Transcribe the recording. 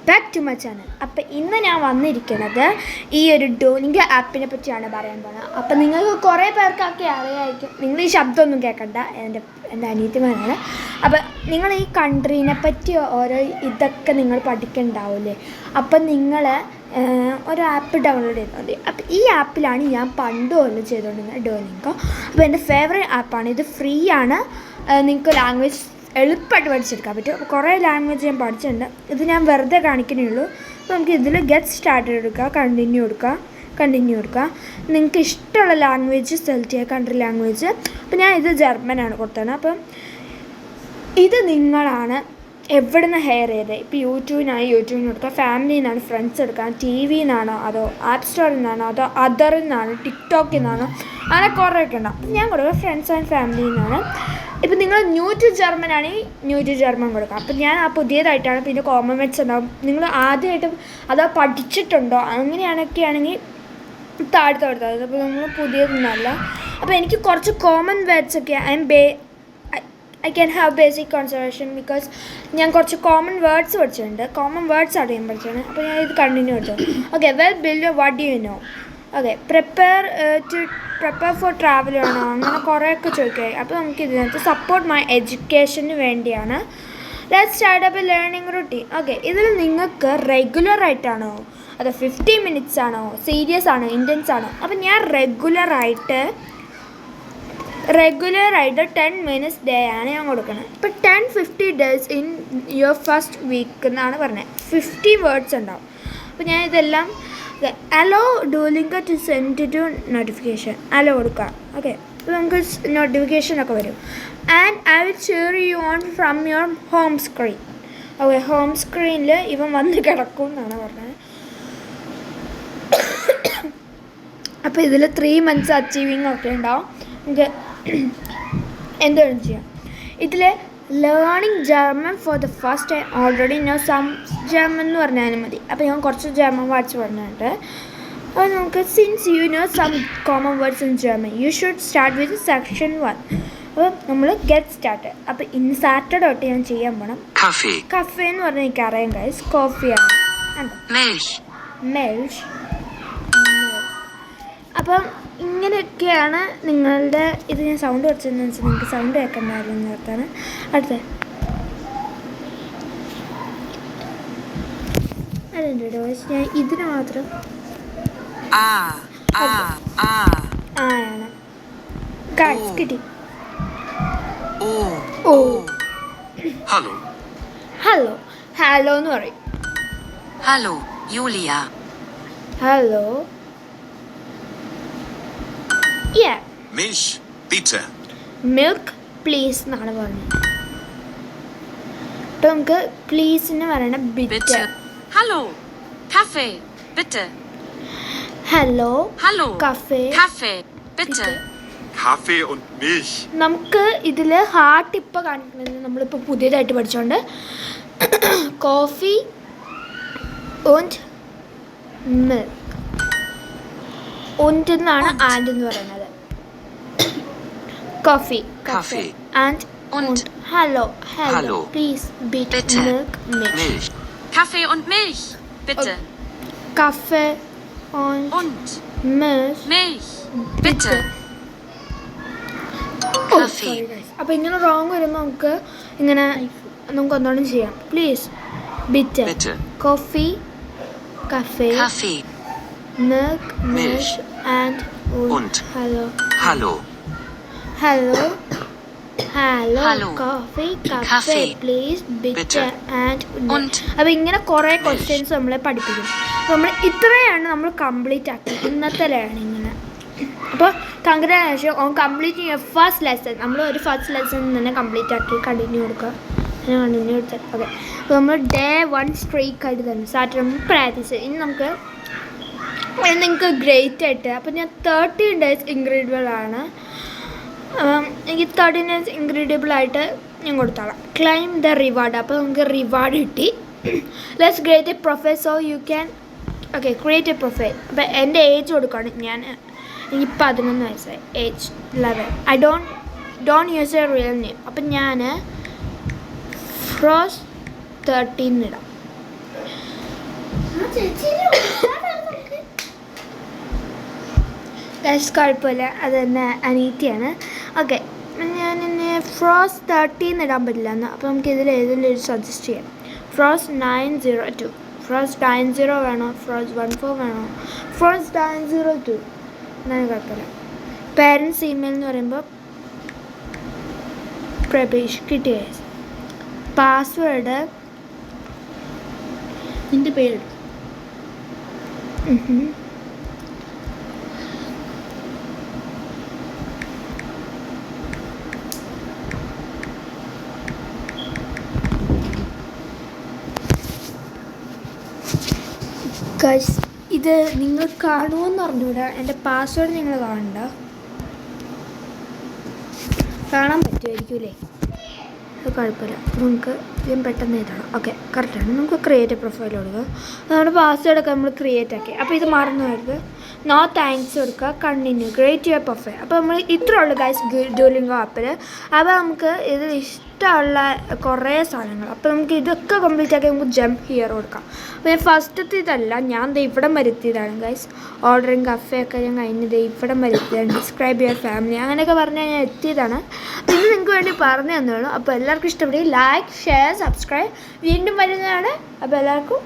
Back to my channel. അപ്പോൾ ഇന്ന് ഞാൻ വന്നിരിക്കുന്നത് ഈ ഒരു ഡോലിംഗോ ആപ്പിനെ പറ്റിയാണ് പറയാൻ പോകുന്നത്. അപ്പോൾ നിങ്ങൾക്ക് കുറേ പേർക്കൊക്കെ അറിയാമായിരിക്കും. നിങ്ങൾ ഈ ശബ്ദമൊന്നും കേൾക്കണ്ട, എൻ്റെ അനിയത്തിമാരാണ്. അപ്പോൾ നിങ്ങൾ ഈ കൺട്രീനെ പറ്റി ഓരോ ഇതൊക്കെ നിങ്ങൾ പഠിക്കുന്നുണ്ടാവില്ലേ. അപ്പം നിങ്ങൾ ഒരു ആപ്പ് ഡൗൺലോഡ് ചെയ്താൽ മതി. അപ്പോൾ ഈ ആപ്പിലാണ് ഞാൻ പണ്ട് പോലെ ചെയ്തുകൊണ്ടിരുന്നത് ഡോലിംഗോ. അപ്പോൾ എൻ്റെ ഫേവറേറ്റ് ആപ്പാണ്. ഇത് ഫ്രീ ആണ്. നിങ്ങൾക്ക് ലാംഗ്വേജ് എളുപ്പമായിട്ട് പഠിച്ചെടുക്കാൻ പറ്റും. അപ്പോൾ കുറേ ലാംഗ്വേജ് ഞാൻ പഠിച്ചിട്ടുണ്ട്. ഇത് ഞാൻ വെറുതെ കാണിക്കുന്നേ ഉള്ളൂ. അപ്പോൾ നമുക്ക് ഇതിൽ ഗെറ്റ് സ്റ്റാർട്ടഡ് എടുക്കുക, കണ്ടിന്യൂ കൊടുക്കുക. നിങ്ങൾക്ക് ഇഷ്ടമുള്ള ലാംഗ്വേജ് സെലക്ട് ചെയ്യുക, കൺട്രി ലാംഗ്വേജ്. അപ്പോൾ ഞാൻ ഇത് ജർമ്മനാണ് കൊടുത്തത്. അപ്പം ഇത് നിങ്ങളാണ് എവിടെ നിന്ന് ഹെയർ ചെയ്തത്. ഇപ്പോൾ യൂട്യൂബിന് കൊടുക്കുക, ഫാമിലിയിൽ നിന്നാണ്, ഫ്രണ്ട്സ് എടുക്കാം, ടി വിയിൽ നിന്നാണോ, അതോ ആപ്പ് സ്റ്റോറിൽ നിന്നാണോ, അതോ അതറിൽ നിന്നാണോ, ടിക്ടോക്കിൽ നിന്നാണോ, അങ്ങനെ കുറേയൊക്കെ ഉണ്ടാവും. അപ്പം ഞാൻ കൊടുക്കുക ഫ്രണ്ട്സ് ആൻഡ് ഫാമിലിയിൽ നിന്നാണ്. ഇപ്പം നിങ്ങൾ ന്യൂ ടു ജർമ്മൻ ആണെങ്കിൽ ന്യൂ ടു ജർമ്മൻ കൊടുക്കാം. അപ്പം ഞാൻ ആ പുതിയതായിട്ടാണ്. പിന്നെ കോമൺ വേർഡ്സ് ഉണ്ടാവും. നിങ്ങൾ ആദ്യമായിട്ടും അതോ പഠിച്ചിട്ടുണ്ടോ അങ്ങനെയാണൊക്കെ ആണെങ്കിൽ താഴ്ത്ത കൊടുത്താൽ. അപ്പോൾ നമ്മൾ പുതിയതൊന്നുമല്ല. അപ്പോൾ എനിക്ക് കുറച്ച് കോമൺ വേർഡ്സൊക്കെ I can have basic conservation because ഞാൻ കുറച്ച് കോമൺ വേർഡ്സ് പഠിച്ചിട്ടുണ്ട്. കോമൺ വേർഡ്സ് അറിയാൻ പഠിച്ചാണ്. അപ്പോൾ ഞാൻ ഇത് കണ്ടിന്യൂ എടുത്തു. Okay, well build what you know. Okay, prepare for travel വേണോ, അങ്ങനെ കുറേയൊക്കെ ചോദിക്കുക. അപ്പോൾ നമുക്ക് ഇതിനകത്ത് സപ്പോർട്ട് മൈ എഡ്യൂക്കേഷന് വേണ്ടിയാണ്. Let's start up A learning routine. Okay, ഇതിൽ നിങ്ങൾക്ക് റെഗുലറായിട്ടാണോ അതോ 50 മിനിറ്റ്സ് ആണോ, സീരിയസ് ആണോ, ഇൻറ്റൻസ് ആണോ. അപ്പം ഞാൻ റെഗുലറായിട്ട് 10 മിനിറ്റ്സ് ഡേ ആണ് ഞാൻ കൊടുക്കുന്നത്. ഇപ്പോൾ 10-50 days in your first week എന്നാണ് പറഞ്ഞത്. 50 വേർഡ്സ് ഉണ്ടാവും. അപ്പോൾ ഞാൻ ഇതെല്ലാം allow Duolingo to send to notification allow കൊടുക്കുക. ഓക്കെ, അപ്പോൾ നമുക്ക് നോട്ടിഫിക്കേഷനൊക്കെ വരും. And I will share you on from your home screen. Okay, home സ്ക്രീനിൽ ഇവൻ വന്ന് കിടക്കും എന്നാണ് പറഞ്ഞത്. അപ്പോൾ ഇതിൽ 3 months അച്ചീവിങ് ഒക്കെ ഉണ്ടാവും. നമുക്ക് എന്താണ് ചെയ്യാം. ഇതിൽ learning German for the first time already know some German എന്ന് പറഞ്ഞാലും മതി. അപ്പോൾ ഞാൻ കുറച്ച് ജർമ്മൻ വേർഡ്സ് പറഞ്ഞിട്ടുണ്ട്. അപ്പോൾ നമുക്ക് since you know some common words in German you should start with section 1. അപ്പോൾ നമ്മൾ ഗെറ്റ് സ്റ്റാർട്ട്. അപ്പോൾ ഇന്ന് സാറ്റർഡേ തൊട്ട് ഞാൻ ചെയ്യാൻ പോകണം. കഫേ എന്ന് പറഞ്ഞാൽ എനിക്കറിയാം ഗൈസ്, കോഫിയാണ്. മെൽഷ്. അപ്പം ഇങ്ങനെയൊക്കെയാണ് നിങ്ങളുടെ ഇത്. ഞാൻ സൗണ്ട് കുറച്ചതെന്ന് വെച്ചാൽ നിങ്ങൾക്ക് സൗണ്ട് കേൾക്കണ്ടായിരുന്നു നേരത്താണ്. അടുത്ത അതുണ്ട് വോയിസ്. ഞാൻ ഇതിന് മാത്രം ആണ് കിട്ടി. ഹലോ എന്ന് പറയും. Hello Yulia. Hello. Yeah. Milch, bitte. Milk, please എന്നാണ് പറഞ്ഞത്. അപ്പോൾ നമുക്ക് പ്ലീസിന് പറയണ bitte. Hallo, Kaffee, bitte. Hello, Kaffee, bitte. Kaffee und Milch. നമുക്ക് ഇതിൽ ഹാർട്ട് ഇപ്പോൾ കാണിക്കുന്നത് നമ്മളിപ്പോൾ പുതിയതായിട്ട് പഠിച്ചോണ്ട് കോഫി und milk. und എന്നാണ് ആൻഡ് എന്ന് പറയുന്നത്. Coffee and hello please bitte milk. Kaffee und Milch bitte. Kaffee und Milch bitte. Kaffee. അപ്പോൾ ഇങ്ങനെ റോങ് വരുമ്പോൾ നമുക്ക് ഇങ്ങനെ നമുക്ക് ഒന്നുകൂടി ചെയ്യാം. Please bitte coffee cafe milk and Hallo. Coffee please bitte and. അപ്പോൾ ഇങ്ങനെ കുറേ ക്വസ്റ്റ്യൻസ് നമ്മളെ പഠിപ്പിക്കും. അപ്പോൾ നമ്മൾ ഇത്രയാണ് നമ്മൾ കംപ്ലീറ്റ് ആക്കി ഇന്നത്തെ ലേണിങ്ങിന്. അപ്പോൾ congratulation on complete your first lesson. നമ്മൾ ഒരു ഫസ്റ്റ് ലെസൺ തന്നെ കംപ്ലീറ്റ് ആക്കി കണ്ടിന്യൂ കൊടുക്കുക. കൊടുത്താൽ ഓക്കെ. അപ്പോൾ നമ്മൾ ഡേ 1 സ്ട്രീക്ക് ആയിട്ട് തന്നെ സാറ്റർഡേ നമ്മൾ പ്രാക്ടീസ്. ഇനി നമുക്ക് നിങ്ങൾക്ക് ഗ്രേറ്റ് ആയിട്ട്. അപ്പോൾ ഞാൻ 30 days ഇൻക്രെഡിബിൾ ആണ്. എനിക്ക് 30 days ഇൻക്രെഡിബിൾ ആയിട്ട് ഞാൻ കൊടുത്തോളാം. Claim the reward. അപ്പോൾ നമുക്ക് റിവാർഡ് കിട്ടി. Let's create a profile so you can. Okay, create a profile. അപ്പോൾ എൻ്റെ ഏജ് കൊടുക്കുകയാണ്. എനിക്ക് 11 വയസ്സായി. Age 11. I don't use a real name. അപ്പം ഞാൻ ഫ്രോസ് 13 ഇടാം. ഗൈസ് കുഴപ്പമില്ല, അത് തന്നെ അനീറ്റിയാണ്. ഓക്കെ, ഞാൻ ഇനി ഫ്രോസ് 30 ഇടാൻ പറ്റില്ല എന്ന്. അപ്പോൾ നമുക്ക് ഇതിൽ ഏതെങ്കിലും ഒരു സജസ്റ്റ് ചെയ്യാം. ഫ്രോസ് 902, ഫ്രോസ് 90 വേണോ, ഫ്രോസ് 14 വേണോ, ഫ്രോസ് 902 എന്നാലും കുഴപ്പമില്ല. പേരൻറ്റ്സ് ഇമെയിൽ എന്ന് പറയുമ്പോൾ പ്രബീഷ് കിട്ടിയ പാസ്വേഡ് നിൻ്റെ പേര് ഗൈസ്, ഇത് നിങ്ങൾ കാണുമെന്ന് പറഞ്ഞുകൂടാ. എൻ്റെ പാസ്വേഡ് നിങ്ങൾ കാണണ്ട, കാണാൻ പറ്റുമായിരിക്കും അല്ലേ? അത് കുഴപ്പമില്ല, നമുക്ക് ഇതിന് പെട്ടെന്ന് എഴുതണം. ഓക്കെ, കറക്റ്റാണ്. നമുക്ക് ക്രിയേറ്റ് പ്രൊഫൈൽ കൊടുക്കുക. നമ്മുടെ പാസ്വേഡൊക്കെ നമ്മൾ ക്രിയേറ്റ് ആക്കി. അപ്പോൾ ഇത് മറന്നുപോയത് നോ താങ്ക്സ് കൊടുക്കുക, കണ്ടിന്യൂ ക്രിയേറ്റ് യുവർ പ്രൊഫൈൽ. അപ്പോൾ നമ്മൾ ഇത്ര ഉള്ളു ഗൈസ് ഡ്യൂലിംഗോ ആപ്പിൽ. അപ്പോൾ നമുക്ക് ഇതിൽ ഇഷ്ടമുള്ള കുറേ സാധനങ്ങൾ, അപ്പോൾ നമുക്ക് ഇതൊക്കെ കംപ്ലീറ്റ് ആക്കി നമുക്ക് ജംപ് ഹിയർ കൊടുക്കാം. അപ്പോൾ ഞാൻ ഫസ്റ്റത്തെ ഇതല്ല, ഞാൻ ദേ ഇവിടം വരുത്തിയതാണ് ഗൈസ്. ഓർഡറിങ് കഫേ ഒക്കെ ഞാൻ കഴിഞ്ഞത് ഇവിടം വരുത്തിയതാണ്. ഡിസ്ക്രൈബ് യുവർ ഫാമിലി അങ്ങനെയൊക്കെ പറഞ്ഞാൽ ഞാൻ എത്തിയതാണ്. പിന്നെ നിങ്ങൾക്ക് വേണ്ടി പറഞ്ഞു തന്നോളൂ. അപ്പോൾ എല്ലാവർക്കും ഇഷ്ടപ്പെടും. ലൈക്ക്, ഷെയർ, സബ്സ്ക്രൈബ് വീണ്ടും വരുന്നതാണ്. അപ്പോൾ എല്ലാവർക്കും